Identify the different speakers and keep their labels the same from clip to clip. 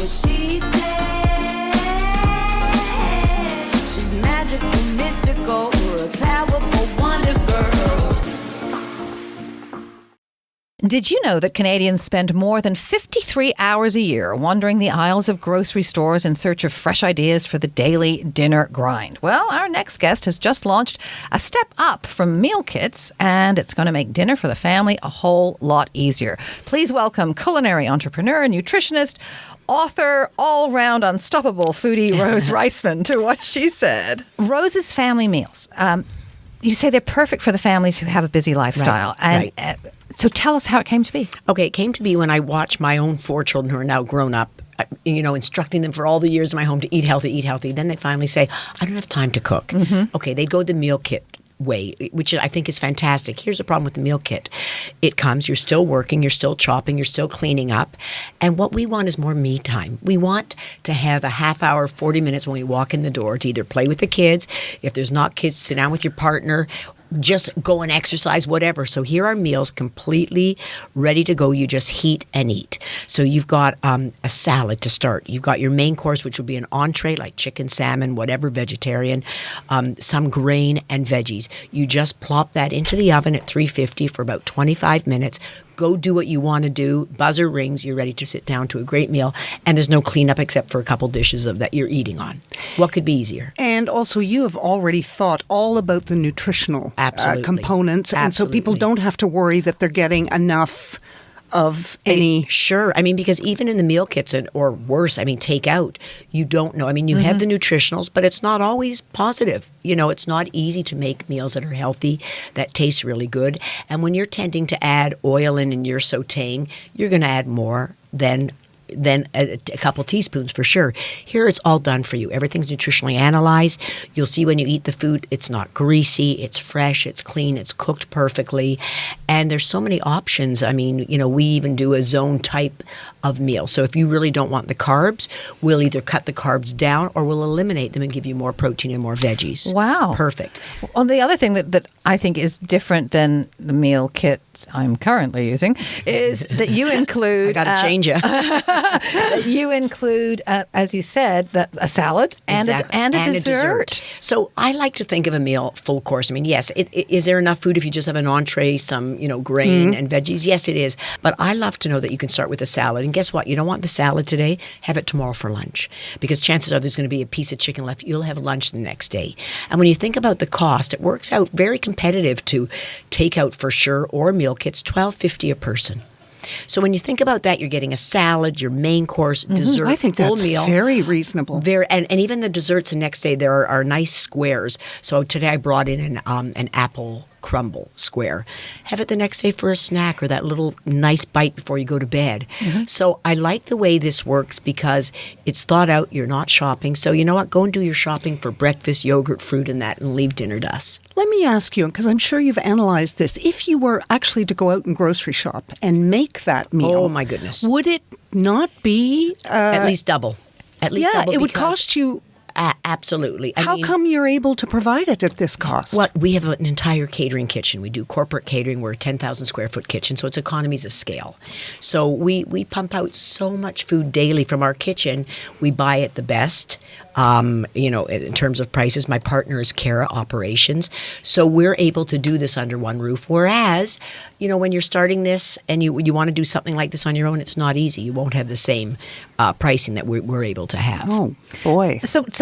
Speaker 1: what she said. She's magical, mystical, or a powerful wonder girl.
Speaker 2: Did you know that Canadians spend more than 53 hours a year wandering the aisles of grocery stores in search of fresh ideas for the daily dinner grind? Well, our next guest has just launched a step up from meal kits, and it's going to make dinner for the family a whole lot easier. Please welcome culinary entrepreneur, nutritionist, author, all-round unstoppable foodie Rose Reisman to What She Said. Rose's family meals. You say they're perfect for the families who have a busy lifestyle.
Speaker 3: Right,
Speaker 2: So tell us how it came to be.
Speaker 3: Okay, it came to be when I watched my own 4 children who are now grown up, instructing them for all the years in my home to eat healthy, eat healthy. Then they'd finally say, I don't have time to cook. Mm-hmm. Okay, they'd go the meal kit way, which I think is fantastic. Here's the problem with the meal kit. It comes, you're still working, you're still chopping, you're still cleaning up. And what we want is more me time. We want to have a half hour, 40 minutes when we walk in the door to either play with the kids. If there's not kids, sit down with your partner. Just go and exercise, whatever. So here are meals completely ready to go. You just heat and eat. So you've got a salad to start. You've got your main course, which would be an entree like chicken, salmon, whatever, vegetarian, some grain and veggies. You just plop that into the oven at 350 for about 25 minutes. Go do what you want to do. Buzzer rings. You're ready to sit down to a great meal. And there's no cleanup except for a couple dishes of that you're eating on. What could be easier?
Speaker 4: And also, you have already thought all about the nutritional components.
Speaker 3: Absolutely.
Speaker 4: And so people don't have to worry that they're getting enough of any...
Speaker 3: Sure. Because even in the meal kits, or worse, takeout, you don't know. You have the nutritionals, but it's not always positive. It's not easy to make meals that are healthy, that taste really good. And when you're tending to add oil in and you're sauteing, you're going to add more than a couple teaspoons for sure. Here it's all done for you. Everything's nutritionally analyzed. You'll see when you eat the food, it's not greasy, it's fresh, it's clean, it's cooked perfectly. And there's so many options. We even do a zone type of meal. So if you really don't want the carbs, we'll either cut the carbs down or we'll eliminate them and give you more protein and more veggies.
Speaker 2: Wow.
Speaker 3: Perfect.
Speaker 2: Well, the other thing that I think is different than the meal kit I'm currently using is that you include...
Speaker 3: I got to change it.
Speaker 2: You include, as you said, a salad and a dessert.
Speaker 3: So I like to think of a meal full course. Yes, is there enough food if you just have an entree, some grain and veggies? Yes, it is. But I love to know that you can start with a salad. And guess what? You don't want the salad today, have it tomorrow for lunch. Because chances are there's going to be a piece of chicken left. You'll have lunch the next day. And when you think about the cost, it works out very competitive to take out for sure or meal kits, $12.50 a person. So when you think about that, you're getting a salad, your main course, dessert,
Speaker 4: I think
Speaker 3: full
Speaker 4: that's
Speaker 3: meal.
Speaker 4: very reasonable.
Speaker 3: And even the desserts the next day, there are nice squares. So today I brought in an apple crumble square. Have it the next day for a snack or that little nice bite before you go to bed. Mm-hmm. So I like the way this works because it's thought out. You're not shopping. So you know what? Go and do your shopping for breakfast, yogurt, fruit, and that, and leave dinner to us.
Speaker 4: Let me ask you, because I'm sure you've analyzed this. If you were actually to go out and grocery shop and make that meal,
Speaker 3: oh my goodness,
Speaker 4: would it not be
Speaker 3: at least double? At least double.
Speaker 4: It would cost you.
Speaker 3: Absolutely.
Speaker 4: How come you're able to provide it at this cost?
Speaker 3: Well, we have an entire catering kitchen. We do corporate catering. We're a 10,000 square foot kitchen, so it's economies of scale. So we pump out so much food daily from our kitchen. We buy it the best, in terms of prices. My partner is Cara Operations. So we're able to do this under one roof. Whereas, when you're starting this and you want to do something like this on your own, it's not easy. You won't have the same pricing that we're able to have.
Speaker 4: Oh, boy.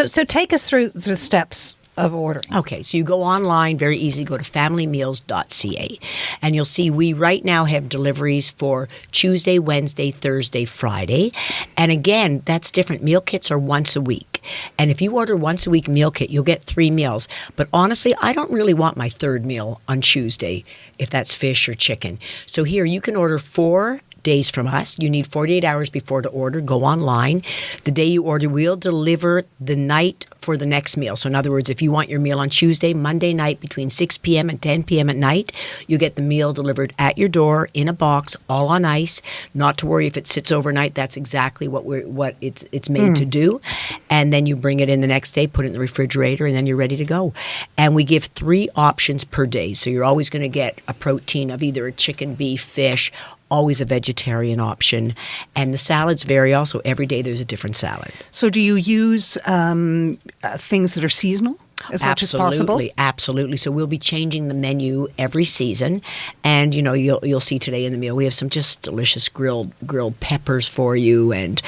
Speaker 2: So take us through the steps of ordering.
Speaker 3: Okay, so you go online, very easy, go to familymeals.ca, and you'll see we right now have deliveries for Tuesday, Wednesday, Thursday, Friday, and again, that's different. Meal kits are once a week, and if you order once a week meal kit, you'll get 3 meals, but honestly, I don't really want my third meal on Tuesday, if that's fish or chicken. So here, you can order 4 days from us. You need 48 hours before to order. Go online. The day you order, we'll deliver the night for the next meal. So in other words, if you want your meal on Tuesday, Monday night between 6 p.m. and 10 p.m. at night, you get the meal delivered at your door in a box, all on ice. Not to worry if it sits overnight. That's exactly what it's made to do. And then you bring it in the next day, put it in the refrigerator, and then you're ready to go. And we give 3 options per day. So you're always going to get a protein of either a chicken, beef, fish, always a vegetarian option. And the salads vary also. Every day there's a different salad.
Speaker 4: So do you use things that are seasonal as much as possible?
Speaker 3: Absolutely. So we'll be changing the menu every season, and you'll see today in the meal we have some just delicious grilled peppers for you, and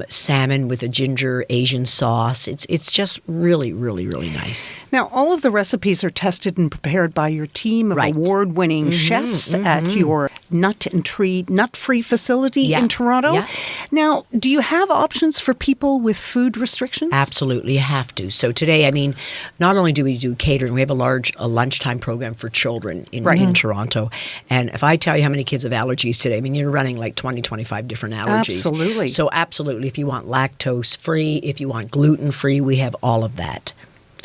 Speaker 3: salmon with a ginger Asian sauce. It's just really, really, really nice.
Speaker 4: Now, all of the recipes are tested and prepared by your team of
Speaker 3: Right.
Speaker 4: award-winning chefs at your nut-free facility in Toronto.
Speaker 3: Yeah.
Speaker 4: Now, do you have options for people with food restrictions?
Speaker 3: Absolutely, you have to. So today, not only do we do catering, we have a lunchtime program for children in Toronto. And if I tell you how many kids have allergies today, you're running like 20, 25 different allergies.
Speaker 4: Absolutely.
Speaker 3: So absolutely, if you want lactose-free, if you want gluten-free, we have all of that.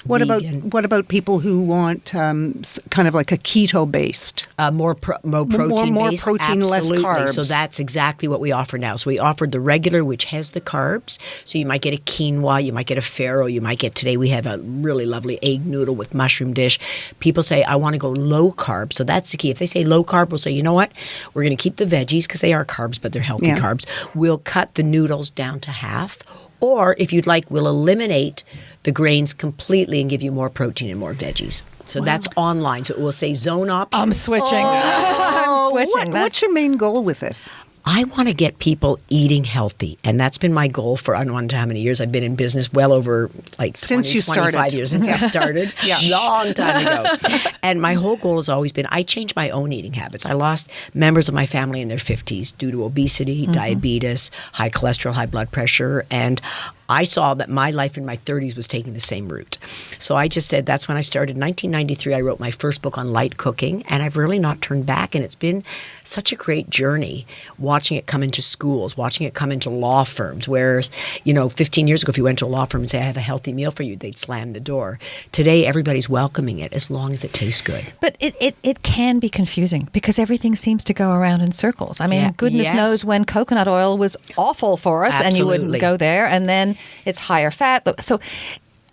Speaker 4: What
Speaker 3: Vegan.
Speaker 4: about people who want kind of like a keto-based?
Speaker 3: More protein
Speaker 4: more
Speaker 3: based?
Speaker 4: protein, less
Speaker 3: Absolutely.
Speaker 4: carbs.
Speaker 3: So that's exactly what we offer now. So we offered the regular, which has the carbs. So you might get a quinoa, you might get a farro, you might get, today we have a really lovely egg noodle with mushroom dish. People say, I want to go low carb. So that's the key. If they say low carb, we'll say, you know what? We're going to keep the veggies because they are carbs, but they're healthy carbs. We'll cut the noodles down to half. Or if you'd like, we'll eliminate the grains completely and give you more protein and more veggies. So that's online. So it will say zone option.
Speaker 2: I'm switching. I'm switching.
Speaker 4: What's your main goal with this?
Speaker 3: I want to get people eating healthy, and that's been my goal for I don't know how many years. I've been in business well over
Speaker 4: since
Speaker 3: 20,
Speaker 4: you
Speaker 3: 25
Speaker 4: started.
Speaker 3: years since I started. Long time ago. And my whole goal has always been I changed my own eating habits. I lost members of my family in their 50s due to obesity, diabetes, high cholesterol, high blood pressure, and I saw that my life in my 30s was taking the same route. So I just said that's when I started. In 1993, I wrote my first book on light cooking, and I've really not turned back. And it's been such a great journey watching it come into schools, watching it come into law firms. Whereas, 15 years ago, if you went to a law firm and say, I have a healthy meal for you, they'd slam the door. Today, everybody's welcoming it as long as it tastes good.
Speaker 2: But it can be confusing because everything seems to go around in circles. Goodness knows when coconut oil was awful for us and you wouldn't
Speaker 3: Absolutely.
Speaker 2: go there. And then it's higher fat. So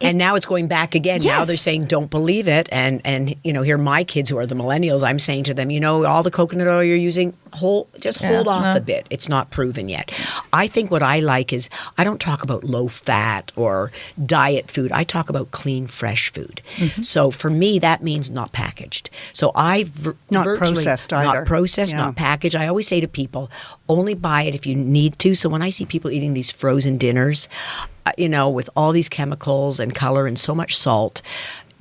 Speaker 3: and now it's going back again.
Speaker 2: Yes.
Speaker 3: Now they're saying, don't believe it. And here my kids who are the millennials, I'm saying to them, all the coconut oil you're using, hold off a bit. It's not proven yet. I think what I like is I don't talk about low fat or diet food. I talk about clean, fresh food. So for me, that means not packaged. So
Speaker 4: Not processed either.
Speaker 3: Not processed,
Speaker 4: Yeah.
Speaker 3: not packaged. I always say to people, only buy it if you need to. So when I see people eating these frozen dinners, with all these chemicals and color and so much salt,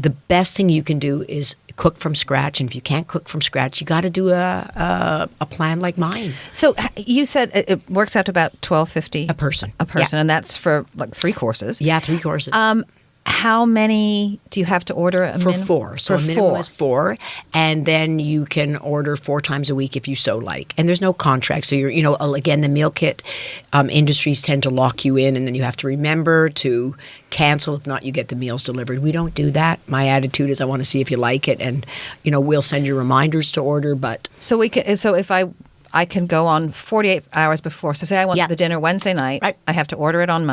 Speaker 3: the best thing you can do is cook from scratch. And if you can't cook from scratch, you got to do a plan like mine.
Speaker 2: So you said it works out to about $12.50
Speaker 3: A person.
Speaker 2: and that's for like 3 courses.
Speaker 3: Yeah, 3 courses.
Speaker 2: How many do you have to order?
Speaker 3: For 4. So
Speaker 2: for
Speaker 3: a minimum
Speaker 2: 4.
Speaker 3: is 4. And then you can order 4 times a week if you so like. And there's no contract. So again, the meal kit industries tend to lock you in, and then you have to remember to cancel. If not, you get the meals delivered. We don't do that. My attitude is I want to see if you like it, and we'll send you reminders to order. But
Speaker 2: So if I can go on 48 hours before. So say I want
Speaker 3: Yeah.
Speaker 2: the dinner Wednesday night.
Speaker 3: Right.
Speaker 2: I have to order it on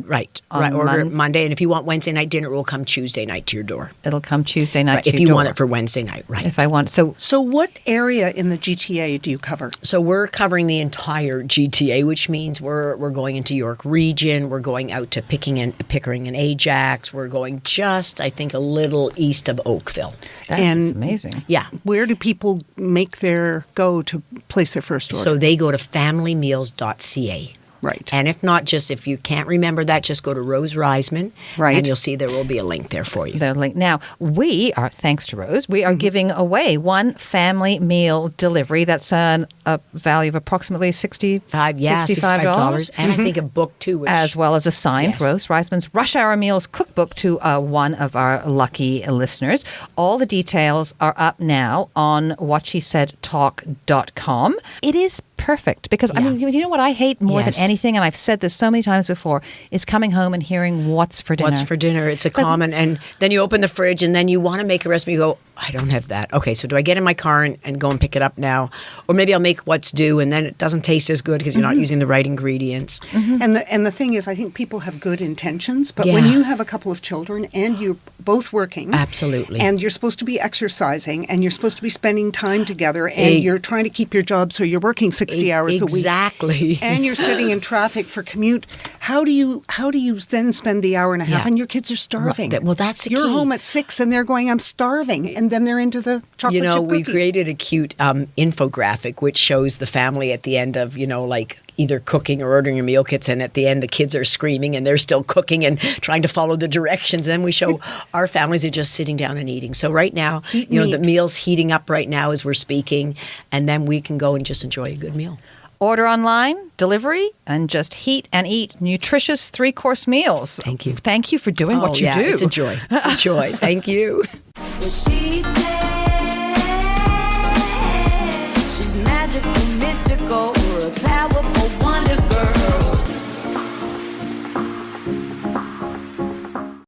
Speaker 3: right. Order it Monday, and if you want Wednesday night dinner, it will come Tuesday night to your door.
Speaker 2: It'll come Tuesday night
Speaker 3: Right,
Speaker 2: to
Speaker 3: if
Speaker 2: your
Speaker 3: you want
Speaker 2: door.
Speaker 3: it for Wednesday night, right?
Speaker 2: If I want. So
Speaker 4: So what area in the GTA do you cover?
Speaker 3: So we're covering the entire GTA, which means we're going into York Region. We're going out to Pickering and Ajax. We're going just, I think, a little east of Oakville.
Speaker 2: that
Speaker 4: And-
Speaker 2: is amazing.
Speaker 3: Yeah.
Speaker 4: Where do people go to place their first order?
Speaker 3: So they go to familymeals.ca.
Speaker 4: Right.
Speaker 3: And if you can't remember that, just go to Rose Reisman.
Speaker 4: Right.
Speaker 3: And you'll see there will be a link there for you.
Speaker 2: The link. Now, we are, thanks to Rose, we are giving away 1 family meal delivery. That's a value of approximately $65.
Speaker 3: And I think a book too. Which,
Speaker 2: As well as a signed
Speaker 3: Yes.
Speaker 2: Rose Reisman's Rush Hour Meals cookbook to one of our lucky listeners. All the details are up now on whatshesaidtalk.com. It is perfect because,
Speaker 3: Yeah.
Speaker 2: you know what I hate more
Speaker 3: Yes.
Speaker 2: than anything, and I've said this so many times before, is coming home and hearing what's for dinner.
Speaker 3: What's for dinner? It's a common, and then you open the fridge and then you want to make a recipe. You go, I don't have that. Okay, so do I get in my car and go and pick it up now? Or maybe I'll make what's due and then it doesn't taste as good because you're not using the right ingredients.
Speaker 4: And the thing is, I think people have good intentions, but when
Speaker 3: Yeah.
Speaker 4: you have a couple of children and you're both working,
Speaker 3: Absolutely.
Speaker 4: and you're supposed to be exercising, and you're supposed to be spending time together, and you're trying to keep your job, so you're working 60 hours a week.
Speaker 3: Exactly.
Speaker 4: And you're sitting in traffic for commute. How do you then spend the hour and a half?
Speaker 3: Yeah.
Speaker 4: And your kids are starving.
Speaker 3: Right. Well, that's the
Speaker 4: You're
Speaker 3: key.
Speaker 4: home at 6 and they're going, I'm starving. And then they're into the chocolate chip
Speaker 3: we
Speaker 4: cookies.
Speaker 3: created a cute infographic which shows the family at the end of, like either cooking or ordering your meal kits, and at the end the kids are screaming and they're still cooking and trying to follow the directions. And then we show our families are just sitting down and eating. So right now,
Speaker 4: Heat
Speaker 3: the
Speaker 4: meat.
Speaker 3: meal's heating up right now as we're speaking, and then we can go and just enjoy a good meal.
Speaker 2: Order online, delivery, and just heat and eat nutritious 3-course meals.
Speaker 3: Thank you.
Speaker 2: Thank you for doing what you
Speaker 3: yeah,
Speaker 2: do.
Speaker 3: It's a joy. It's a joy. Thank you.
Speaker 1: Well, she said she's magical, mystical, or a powerful wonder girl.